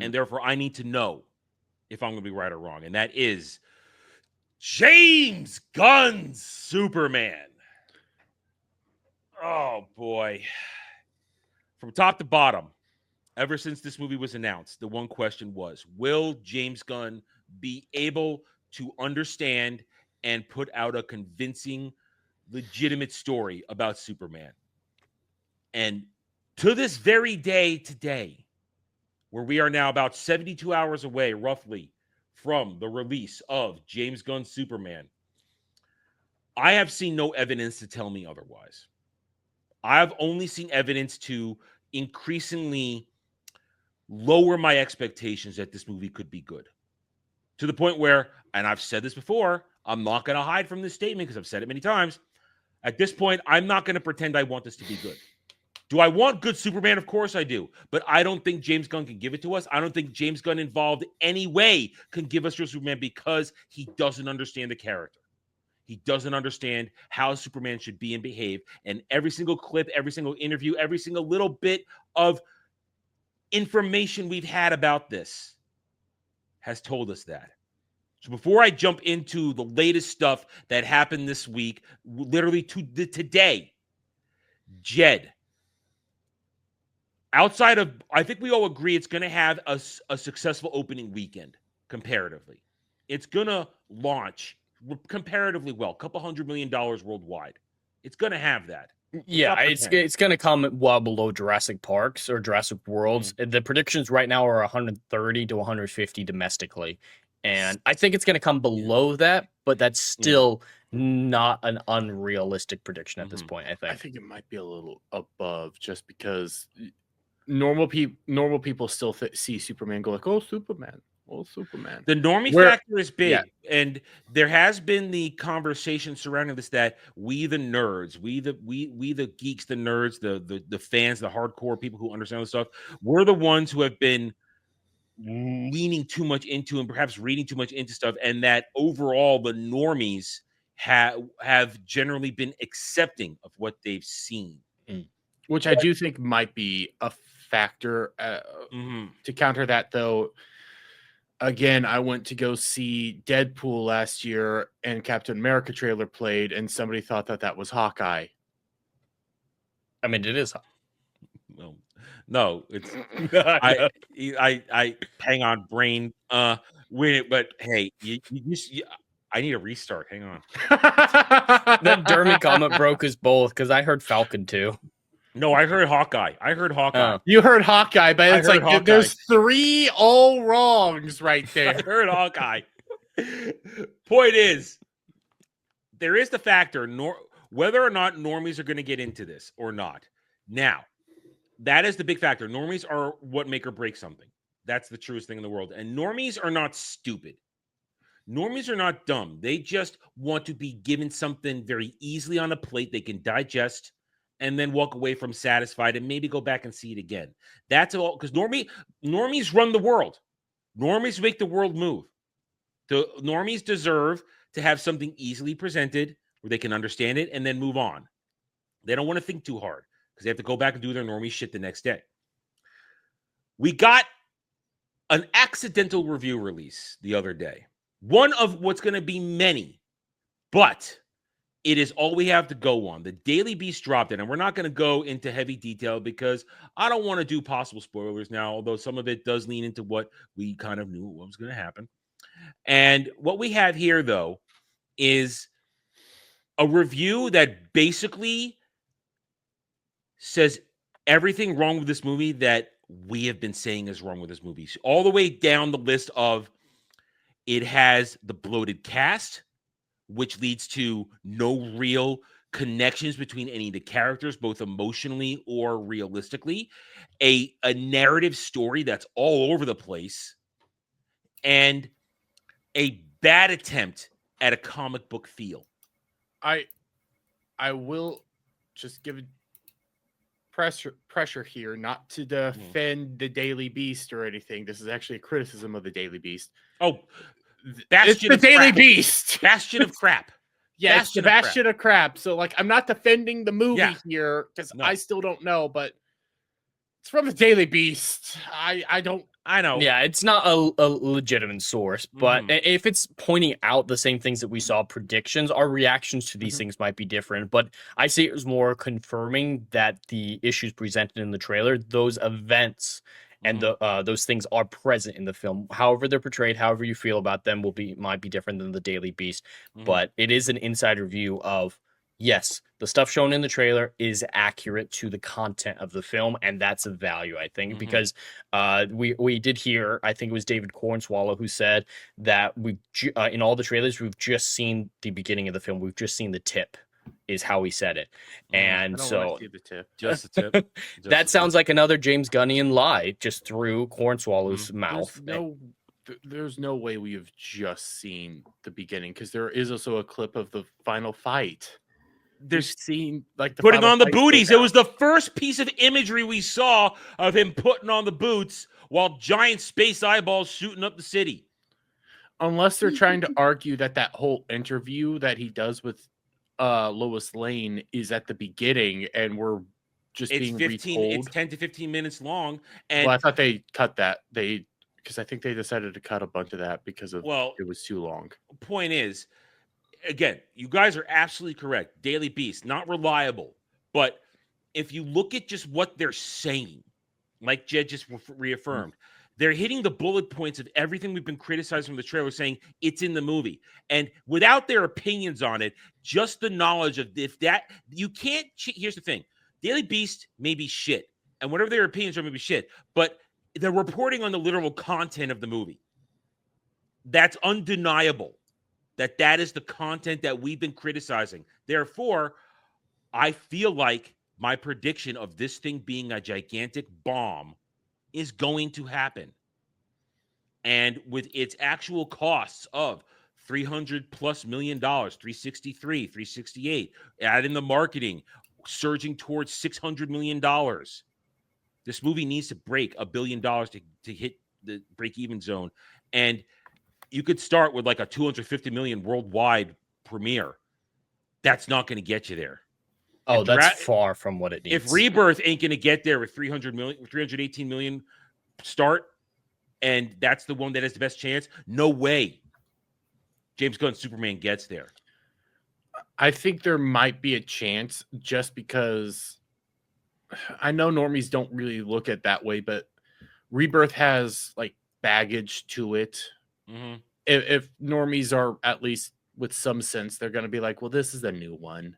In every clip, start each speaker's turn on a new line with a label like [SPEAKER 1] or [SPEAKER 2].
[SPEAKER 1] and therefore I need to know if I'm going to be right or wrong. And that is James Gunn's Superman. Oh, boy. From top to bottom, ever since this movie was announced, the one question was, will James Gunn be able to understand and put out a convincing, legitimate story about Superman? And to this very day today, where we are now about 72 hours away, roughly, from the release of James Gunn's Superman, I have seen no evidence to tell me otherwise. I've only seen evidence to increasingly lower my expectations that this movie could be good. To the point where, and I've said this before, I'm not going to hide from this statement because I've said it many times. At this point, I'm not going to pretend I want this to be good. Do I want good Superman? Of course I do. But I don't think James Gunn can give it to us. I don't think James Gunn involved any way can give us your Superman because he doesn't understand the character. He doesn't understand how Superman should be and behave. And every single clip, every single interview, every single little bit of information we've had about this has told us that. So before I jump into the latest stuff that happened this week, literally today, Jed, outside of, I think we all agree it's going to have a successful opening weekend comparatively. It's going to launch comparatively well, $200 million worldwide. It's going to have that.
[SPEAKER 2] Yeah, it's going to come well below Jurassic Parks or Jurassic Worlds. The predictions right now are 130 to 150 domestically. And I think it's going to come below that, but that's still not an unrealistic prediction at this point, I think.
[SPEAKER 3] It might be a little above just because normal people still see Superman go like, oh, Superman. Oh, Superman.
[SPEAKER 1] The normie factor is big, and there has been the conversation surrounding this that we the nerds, we the geeks, the nerds, the fans, the hardcore people who understand this stuff, we're the ones who have been leaning too much into and perhaps reading too much into stuff, and that overall the normies have generally been accepting of what they've seen,
[SPEAKER 3] which I do think might be a factor to counter that, though. Again, I went to go see Deadpool last year, and Captain America trailer played, and somebody thought that was Hawkeye.
[SPEAKER 2] I mean, it is.
[SPEAKER 1] No, it's I hang on, brain. But hey, I need a restart. Hang on.
[SPEAKER 2] That Dermy comment broke us both because I heard Falcon too.
[SPEAKER 1] No, I heard Hawkeye.
[SPEAKER 3] You heard Hawkeye, but it's like there's 3 all wrongs right there.
[SPEAKER 1] I heard Hawkeye. Point is, there is the factor whether or not normies are going to get into this or not. Now, that is the big factor. Normies are what make or break something. That's the truest thing in the world. And normies are not stupid. Normies are not dumb. They just want to be given something very easily on a plate they can digest and then walk away from satisfied and maybe go back and see it again. That's all, because normies run the world. Normies make the world move. The normies deserve to have something easily presented where they can understand it and then move on. They don't want to think too hard because they have to go back and do their normie shit the next day. We got an accidental review release the other day. One of what's going to be many, but it is all we have to go on. The Daily Beast dropped it, and we're not going to go into heavy detail because I don't want to do possible spoilers now, although some of it does lean into what we kind of knew what was going to happen. And what we have here, though, is a review that basically says everything wrong with this movie that we have been saying is wrong with this movie. All the way down the list of it has the bloated cast, which leads to no real connections between any of the characters, both emotionally or realistically, a narrative story that's all over the place, and a bad attempt at a comic book feel.
[SPEAKER 3] I will just give pressure here, not to defend the Daily Beast or anything. This is actually a criticism of the Daily Beast.
[SPEAKER 1] Oh,
[SPEAKER 3] it's the Daily Beast.
[SPEAKER 1] Bastion of crap.
[SPEAKER 3] Yeah, it's the Bastion of crap. So, like, I'm not defending the movie here because I still don't know, but it's from the Daily Beast. I don't
[SPEAKER 1] I know.
[SPEAKER 2] Yeah, it's not a legitimate source, but if it's pointing out the same things that we saw predictions, our reactions to these things might be different. But I see it as more confirming that the issues presented in the trailer, those events and those things are present in the film. However they're portrayed, however you feel about them might be different than the Daily Beast. But it is an insider view of, yes, the stuff shown in the trailer is accurate to the content of the film, and that's a value, I think, because we did hear, I think it was David Cornswallow who said that in all the trailers we've just seen the beginning of the film, we've just seen the tip, is how he said it, and
[SPEAKER 3] I don't
[SPEAKER 2] so
[SPEAKER 3] wanna see the tip.
[SPEAKER 1] Just the tip.
[SPEAKER 2] that sounds like another James Gunnian lie just through Cornswallow's mouth.
[SPEAKER 3] There's no way we have just seen the beginning, because there is also a clip of the final fight. There's seen like the
[SPEAKER 1] putting
[SPEAKER 3] final
[SPEAKER 1] on the
[SPEAKER 3] fight go
[SPEAKER 1] booties. It
[SPEAKER 3] down.
[SPEAKER 1] was the first piece of imagery we saw of him putting on the boots while giant space eyeballs shooting up the city.
[SPEAKER 3] Unless they're trying to argue that whole interview that he does with Lois Lane is at the beginning, and we're just being retold.
[SPEAKER 1] It's 10 to 15 minutes long. And
[SPEAKER 3] well, I thought they cut that. Because I think they decided to cut a bunch of that because it was too long.
[SPEAKER 1] Point is, again, you guys are absolutely correct. Daily Beast, not reliable. But if you look at just what they're saying, like Jed just reaffirmed, they're hitting the bullet points of everything we've been criticizing from the trailer, saying it's in the movie. And without their opinions on it, just the knowledge of you can't, here's the thing. Daily Beast may be shit, and whatever their opinions are may be shit, but they're reporting on the literal content of the movie. That's undeniable. That is the content that we've been criticizing. Therefore, I feel like my prediction of this thing being a gigantic bomb is going to happen. And with its actual costs of $300+ million, 363, 368, add in the marketing, surging towards $600 million. This movie needs to break $1 billion to hit the break-even zone. And you could start with like a 250 million worldwide premiere. That's not going to get you there.
[SPEAKER 2] Oh, that's far from what it needs.
[SPEAKER 1] If Rebirth ain't going to get there with 318 million start, and that's the one that has the best chance, no way James Gunn's Superman gets there.
[SPEAKER 3] I think there might be a chance, just because I know normies don't really look at it that way, but Rebirth has like baggage to it. If normies are at least with some sense, they're going to be like, well, this is a new one.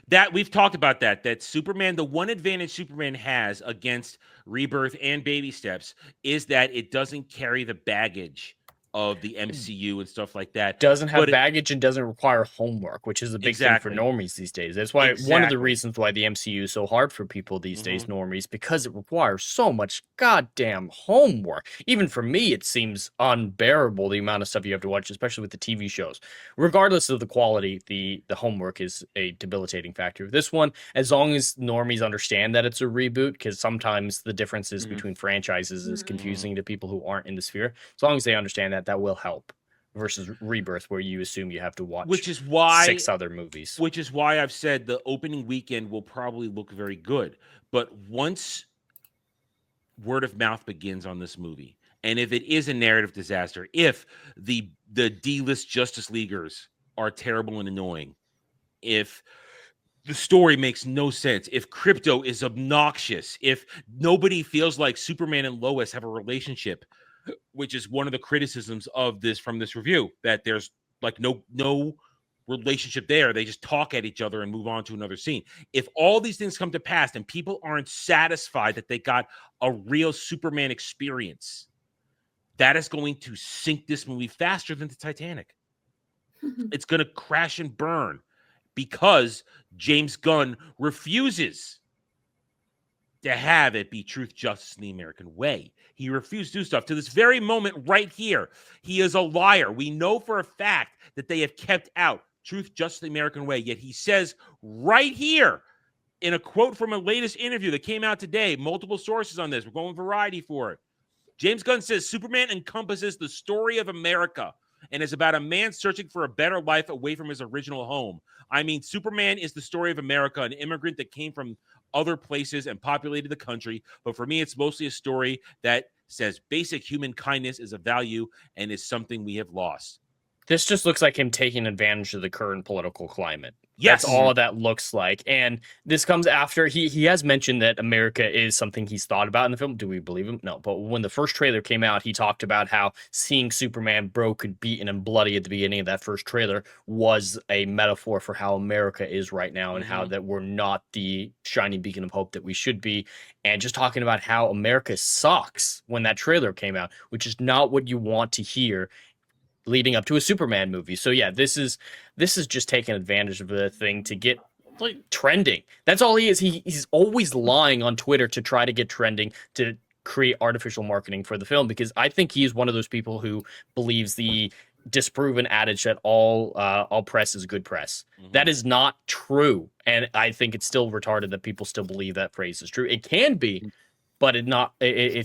[SPEAKER 1] That we've talked about that Superman, the one advantage Superman has against Rebirth and Baby Steps is that it doesn't carry the baggage of the MCU and stuff like that.
[SPEAKER 2] Doesn't have baggage and doesn't require homework, which is a big thing for normies these days. That's why one of the reasons why the MCU is so hard for people these days, normies, because it requires so much goddamn homework. Even for me, it seems unbearable, the amount of stuff you have to watch, especially with the TV shows. Regardless of the quality, the homework is a debilitating factor. This one, as long as normies understand that it's a reboot, because sometimes the differences between franchises is confusing to people who aren't in the sphere. As long as they understand that will help, versus Rebirth, where you assume you have to watch 6 other movies.
[SPEAKER 1] Which is why I've said the opening weekend will probably look very good. But once word of mouth begins on this movie, and if it is a narrative disaster, if the D-list Justice Leaguers are terrible and annoying, if the story makes no sense, if Crypto is obnoxious, if nobody feels like Superman and Lois have a relationship, which is one of the criticisms of this from this review, that there's like no relationship there. They just talk at each other and move on to another scene. If all these things come to pass and people aren't satisfied that they got a real Superman experience, that is going to sink this movie faster than the Titanic. It's going to crash and burn because James Gunn refuses to have it be truth, justice, and the American way. He refused to do stuff. To this very moment right here, he is a liar. We know for a fact that they have kept out truth, justice, the American way, yet he says right here in a quote from a latest interview that came out today, multiple sources on this, we're going Variety for it. James Gunn says Superman encompasses the story of America and is about a man searching for a better life away from his original home. I mean, Superman is the story of America, an immigrant that came from other places and populated the country. But for me, it's mostly a story that says basic human kindness is a value and is something we have lost.
[SPEAKER 2] This just looks like him taking advantage of the current political climate.
[SPEAKER 1] Yes.
[SPEAKER 2] That's all that looks like. And this comes after he has mentioned that America is something he's thought about in the film. Do we believe him? No. But when the first trailer came out, he talked about how seeing Superman broken, beaten, and bloody at the beginning of that first trailer was a metaphor for how America is right now and how that we're not the shining beacon of hope that we should be. And just talking about how America sucks when that trailer came out, which is not what you want to hear leading up to a Superman movie. So yeah, this is just taking advantage of the thing to get like trending. That's all he is. He's always lying on Twitter to try to get trending, to create artificial marketing for the film, because I think he is one of those people who believes the disproven adage that all press is good press. That is not true, and I think it's still retarded that people still believe that phrase is true. It can be, but it's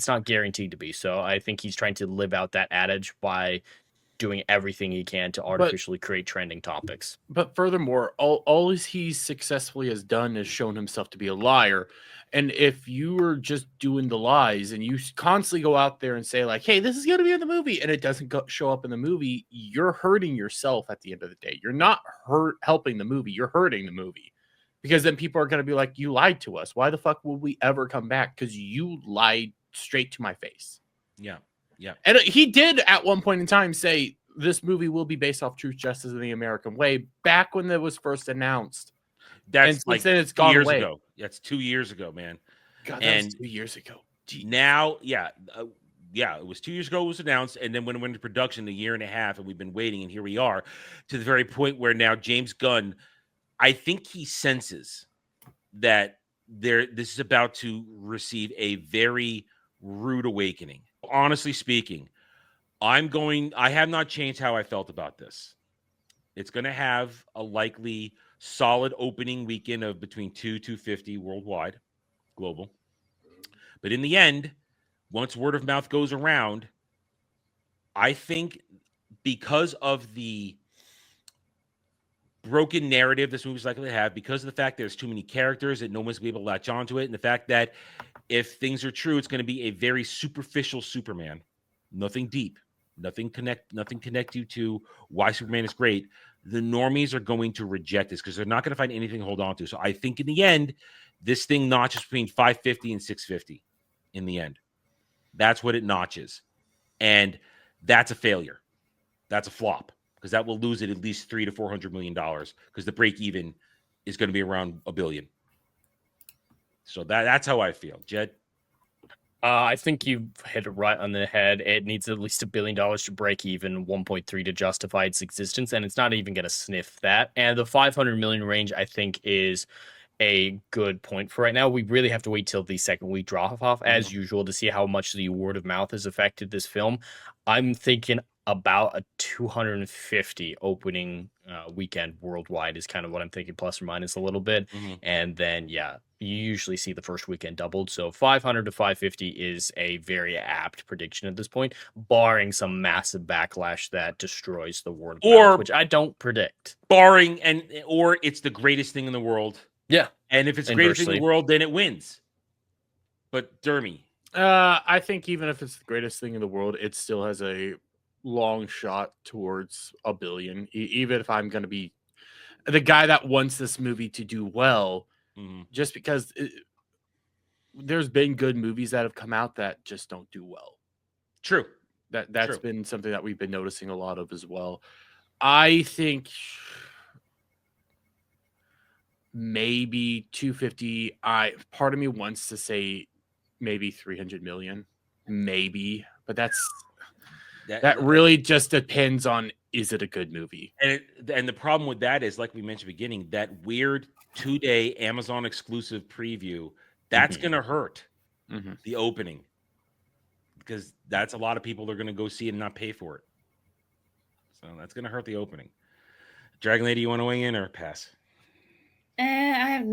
[SPEAKER 2] not guaranteed to be. So I think he's trying to live out that adage by doing everything he can to artificially create trending topics.
[SPEAKER 3] But furthermore, all he successfully has done is shown himself to be a liar. And if you are just doing the lies and you constantly go out there and say like, hey, this is going to be in the movie, and it doesn't show up in the movie, you're hurting yourself at the end of the day. You're not helping the movie. You're hurting the movie, because then people are going to be like, you lied to us. Why the fuck will we ever come back? Because you lied straight to my face.
[SPEAKER 1] Yeah. Yeah.
[SPEAKER 3] And he did at one point in time say this movie will be based off truth, justice, and the American way, back when it was first announced.
[SPEAKER 1] That's
[SPEAKER 3] like then it's gone
[SPEAKER 1] years
[SPEAKER 3] away.
[SPEAKER 1] ago. That's 2 years ago, man.
[SPEAKER 3] God, that was 2 years ago. Jeez.
[SPEAKER 1] Now, it was 2 years ago it was announced, and then when it went into production, a year and a half, and we've been waiting, and here we are to the very point where now James Gunn, I think he senses that this is about to receive a very rude awakening. Honestly speaking, I have not changed how I felt about this. It's going to have a likely solid opening weekend of between 250 worldwide, global. But in the end, once word of mouth goes around, I think because of the broken narrative this movie's likely to have, because of the fact there's too many characters that no one's going to be able to latch onto it, and the fact that if things are true, it's going to be a very superficial Superman, nothing deep. Nothing connect you to why Superman is great. The normies are going to reject this because they're not going to find anything to hold on to. So I think in the end, this thing notches between 550 and 650 in the end. That's what it notches. And that's a failure. That's a flop, because that will lose it at least $300 to $400 million, because the break even is going to be around $1 billion. So that's how I feel. Jed?
[SPEAKER 2] I think you've hit it right on the head. It needs at least $1 billion to break even, 1.3 to justify its existence, and it's not even going to sniff that. And the 500 million range, I think, is a good point for right now. We really have to wait till the second week drop off, as usual, to see how much the word of mouth has affected this film. I'm thinking about a 250 opening weekend worldwide is kind of what I'm thinking, plus or minus a little bit. And then, yeah, you usually see the first weekend doubled. So 500 to 550 is a very apt prediction at this point, barring some massive backlash that destroys the word of mouth, which I don't predict.
[SPEAKER 1] Or it's the greatest thing in the world.
[SPEAKER 2] Yeah.
[SPEAKER 1] And if it's the greatest thing in the world, then it wins. But Dermy.
[SPEAKER 3] I think even if it's the greatest thing in the world, it still has a long shot towards $1 billion. Even if I'm going to be the guy that wants this movie to do well, just because there's been good movies that have come out that just don't do well.
[SPEAKER 1] True.
[SPEAKER 3] That's been something that we've been noticing a lot of as well. I think maybe 250. Part of me wants to say maybe 300 million, maybe, but that really just depends on, is it a good movie?
[SPEAKER 1] And the problem with that is, like we mentioned at the beginning, that weird 2-day Amazon exclusive preview, that's going to hurt the opening, because that's a lot of people that are going to go see it and not pay for it. So that's going to hurt the opening. Dragon Lady, you want to weigh in or pass?
[SPEAKER 4] I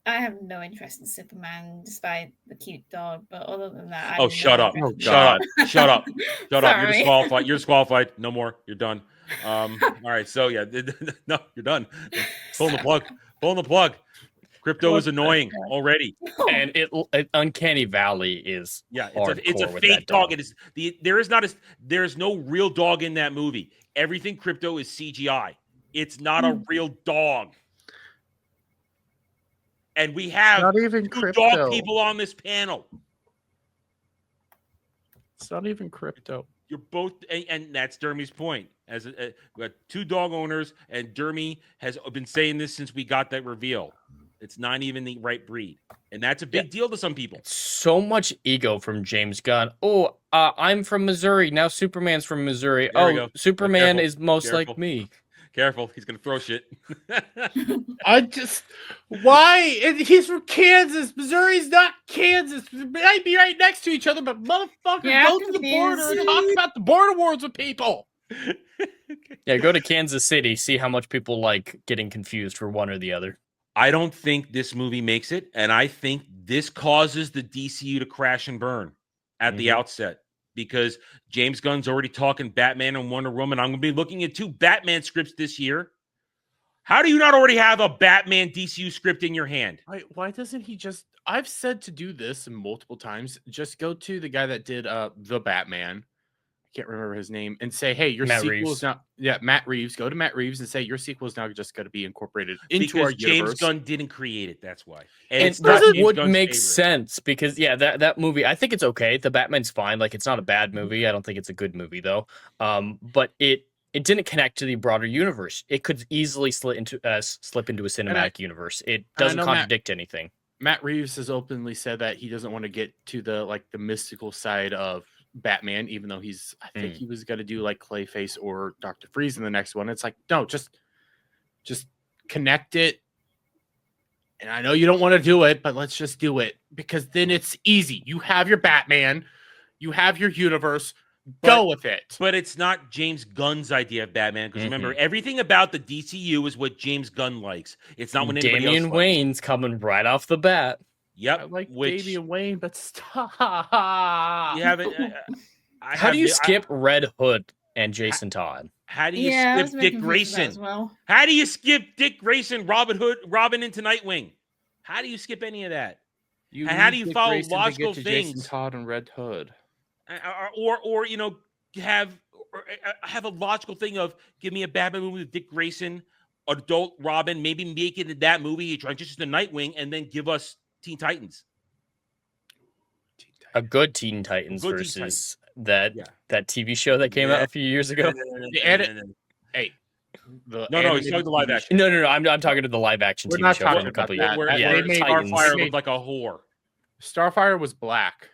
[SPEAKER 4] have no interest in Superman, despite the cute dog. But other than that,
[SPEAKER 1] shut up! Shut up! You're disqualified. No more. You're done. All right. So yeah, no, you're done. Pulling the plug. Crypto is annoying already.
[SPEAKER 2] And it Uncanny Valley is
[SPEAKER 1] Yeah,
[SPEAKER 2] hardcore
[SPEAKER 1] it's a
[SPEAKER 2] with
[SPEAKER 1] fake
[SPEAKER 2] that
[SPEAKER 1] dog. It is there's no real dog in that movie. Everything Crypto is CGI. It's not a real dog. And we have
[SPEAKER 3] Not even
[SPEAKER 1] 2
[SPEAKER 3] Crypto.
[SPEAKER 1] dog people on this panel.
[SPEAKER 3] It's not even Crypto.
[SPEAKER 1] You're both, and that's Dermy's point. We got 2 dog owners, and Dermy has been saying this since we got that reveal. It's not even the right breed, and that's a big deal to some people.
[SPEAKER 2] So much ego from James Gunn. Oh, I'm from Missouri. Now Superman's from Missouri.
[SPEAKER 1] There we
[SPEAKER 2] Oh,
[SPEAKER 1] go.
[SPEAKER 2] Superman
[SPEAKER 1] Careful.
[SPEAKER 2] is most
[SPEAKER 1] Careful.
[SPEAKER 2] like me.
[SPEAKER 1] Careful, he's gonna throw shit.
[SPEAKER 3] Why? And he's from Kansas. Missouri's not Kansas. They might be right next to each other, but motherfucker,
[SPEAKER 4] Yeah,
[SPEAKER 3] go to the border and talk about the border wars with people.
[SPEAKER 2] Yeah, go to Kansas City, see how much people like getting confused for one or the other.
[SPEAKER 1] I don't think this movie makes it, and I think this causes the DCU to crash and burn at the outset because James Gunn's already talking Batman and Wonder Woman. I'm going to be looking at 2 Batman scripts this year. How do you not already have a Batman DCU script in your hand?
[SPEAKER 3] Why doesn't he just? I've said to do this multiple times. Just go to the guy that did the Batman. I can't remember his name, and say, "Hey, your
[SPEAKER 2] Matt
[SPEAKER 3] sequel
[SPEAKER 2] Reeves.
[SPEAKER 3] is now." Yeah, Matt Reeves. Go to Matt Reeves and say your sequel is now just going to be incorporated into our
[SPEAKER 1] Because James
[SPEAKER 3] universe.
[SPEAKER 1] Gunn didn't create it. That's why.
[SPEAKER 2] And
[SPEAKER 1] it's not
[SPEAKER 2] that
[SPEAKER 1] James
[SPEAKER 2] would
[SPEAKER 1] Gunn's
[SPEAKER 2] make
[SPEAKER 1] favorite.
[SPEAKER 2] sense because that movie, I think it's okay. The Batman's fine. Like it's not a bad movie. I don't think it's a good movie though. But it didn't connect to the broader universe. It could easily slip into a cinematic universe. It doesn't contradict anything.
[SPEAKER 3] Matt Reeves has openly said that he doesn't want to get to the mystical side of Batman, even though I think he was going to do like Clayface or Dr. Freeze in the next one. It's like, no, just connect it. And I know you don't want to do it, but let's just do it because then it's easy. You have your Batman, you have your universe, go with it.
[SPEAKER 1] But it's not James Gunn's idea of Batman because remember, everything about the DCU is what James Gunn likes. It's not what anybody
[SPEAKER 2] Damian
[SPEAKER 1] else
[SPEAKER 2] Wayne's coming right off the bat.
[SPEAKER 1] Yep.
[SPEAKER 3] I like
[SPEAKER 1] which
[SPEAKER 3] Damian Wayne, but stop.
[SPEAKER 1] you haven't.
[SPEAKER 2] How do you skip Red Hood and Jason Todd?
[SPEAKER 1] How do you
[SPEAKER 4] I was
[SPEAKER 1] skip
[SPEAKER 4] very
[SPEAKER 1] Dick
[SPEAKER 4] confused with that
[SPEAKER 1] Grayson?
[SPEAKER 4] as well.
[SPEAKER 1] How do you skip Dick Grayson, Robin into Nightwing? How do you skip any of that?
[SPEAKER 3] You
[SPEAKER 1] And how do you
[SPEAKER 3] Dick
[SPEAKER 1] follow
[SPEAKER 3] Grayson to
[SPEAKER 1] logical
[SPEAKER 3] get to Jason
[SPEAKER 1] things?
[SPEAKER 3] Todd and Red Hood.
[SPEAKER 1] Or have a logical thing of give me a Batman movie with Dick Grayson, adult Robin, maybe make it that movie. You try just the Nightwing, and then give us Teen Titans.
[SPEAKER 2] A good Teen Titans
[SPEAKER 1] Good Teen
[SPEAKER 2] versus
[SPEAKER 1] Titans.
[SPEAKER 2] that TV show that came out a few years ago.
[SPEAKER 3] Hey,
[SPEAKER 1] no, he's talking the live action.
[SPEAKER 2] No. I'm talking to the live action
[SPEAKER 3] We're
[SPEAKER 2] TV
[SPEAKER 3] not
[SPEAKER 2] show
[SPEAKER 3] talking
[SPEAKER 2] from a
[SPEAKER 3] about
[SPEAKER 2] couple
[SPEAKER 3] that.
[SPEAKER 2] years.
[SPEAKER 1] Where
[SPEAKER 3] They made
[SPEAKER 2] Titans.
[SPEAKER 1] Starfire looked like a whore.
[SPEAKER 3] Starfire was black.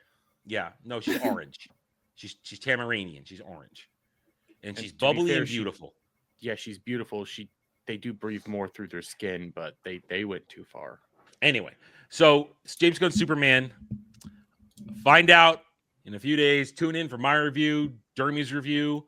[SPEAKER 1] Yeah, no, she's orange. She's Tamaranian. She's orange, and she's
[SPEAKER 3] to be
[SPEAKER 1] bubbly
[SPEAKER 3] fair,
[SPEAKER 1] and beautiful.
[SPEAKER 3] Yeah, she's beautiful. They do breathe more through their skin, but they went too far.
[SPEAKER 1] Anyway, so it's James Gunn Superman. Find out in a few days. Tune in for my review, Dermy's review,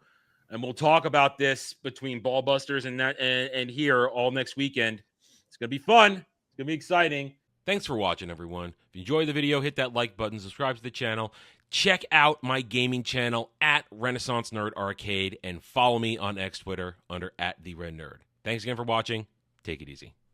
[SPEAKER 1] and we'll talk about this between Ballbusters and here all next weekend. It's gonna be fun. It's gonna be exciting. Thanks for watching, everyone. If you enjoyed the video, hit that like button, subscribe to the channel. Check out my gaming channel at Renaissance Nerd Arcade and follow me on X Twitter under @TheRedNerd. Thanks again for watching. Take it easy.